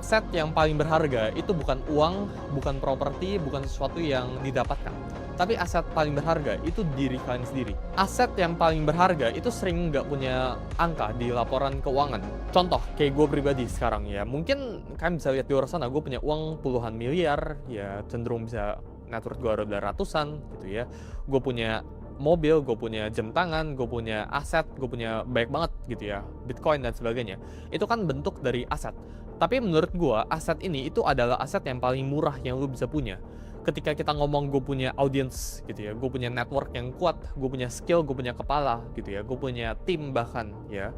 aset yang paling berharga itu bukan uang, bukan properti, bukan sesuatu yang didapatkan. Tapi aset paling berharga itu diri kalian sendiri. Aset yang paling berharga itu sering nggak punya angka di laporan keuangan. Contoh, kayak gue pribadi sekarang ya. Mungkin kalian bisa lihat di luar sana, gue punya uang puluhan miliar, ya cenderung bisa net worth gue udah ratusan gitu ya. Gue punya mobil, gue punya jam tangan, gue punya aset, gue punya banyak banget gitu ya, Bitcoin dan sebagainya. Itu kan bentuk dari aset. Tapi menurut gue, aset ini itu adalah aset yang paling murah yang lu bisa punya. Ketika kita ngomong gue punya audience gitu ya, gue punya network yang kuat, gue punya skill, gue punya kepala gitu ya, gue punya tim bahkan ya.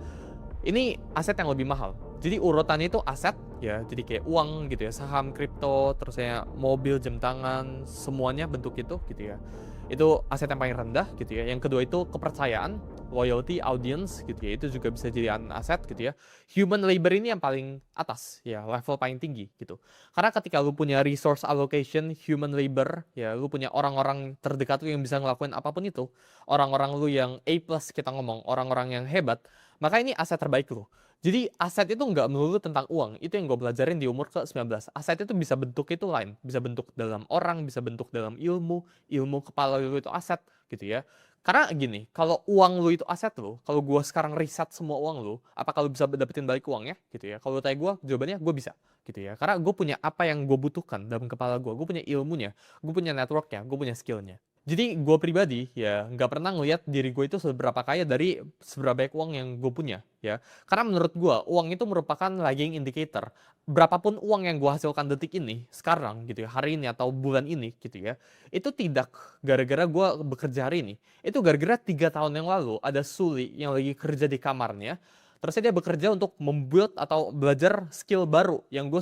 Ini aset yang lebih mahal. Jadi urutannya itu aset ya, jadi kayak uang gitu ya, saham, kripto, terus ya mobil, jam tangan, semuanya bentuk itu gitu ya. Itu aset yang paling rendah gitu ya. Yang kedua itu kepercayaan, loyalty, audience gitu ya. Itu juga bisa jadi aset gitu ya. Human labor ini yang paling atas ya, level paling tinggi gitu. Karena ketika lu punya resource allocation, human labor ya, lu punya orang-orang terdekat lu yang bisa ngelakuin apapun itu, orang-orang lu yang A+ kita ngomong, orang-orang yang hebat, maka ini aset terbaik lu. Jadi aset itu nggak melulu tentang uang. Itu yang gue pelajarin di umur ke-19. Aset itu bisa bentuk itu lain. Bisa bentuk dalam orang, bisa bentuk dalam ilmu. Ilmu kepala lu itu aset gitu ya. Karena gini, kalau uang lu itu aset lu, kalau gue sekarang riset semua uang lu, apa kalau bisa dapetin balik uangnya gitu ya. Kalau tanya gue, jawabannya gue bisa gitu ya. Karena gue punya apa yang gue butuhkan dalam kepala gue punya ilmunya, gue punya networknya, gue punya skillnya. Jadi gue pribadi ya nggak pernah ngelihat diri gue itu seberapa kaya dari seberapa banyak uang yang gue punya ya. Karena menurut gue uang itu merupakan lagging indicator. Berapapun uang yang gue hasilkan detik ini, sekarang gitu ya, hari ini atau bulan ini gitu ya, itu tidak gara-gara gue bekerja hari ini. Itu gara-gara 3 tahun yang lalu ada Suli yang lagi kerja di kamarnya. Terus dia bekerja untuk membuild atau belajar skill baru yang gue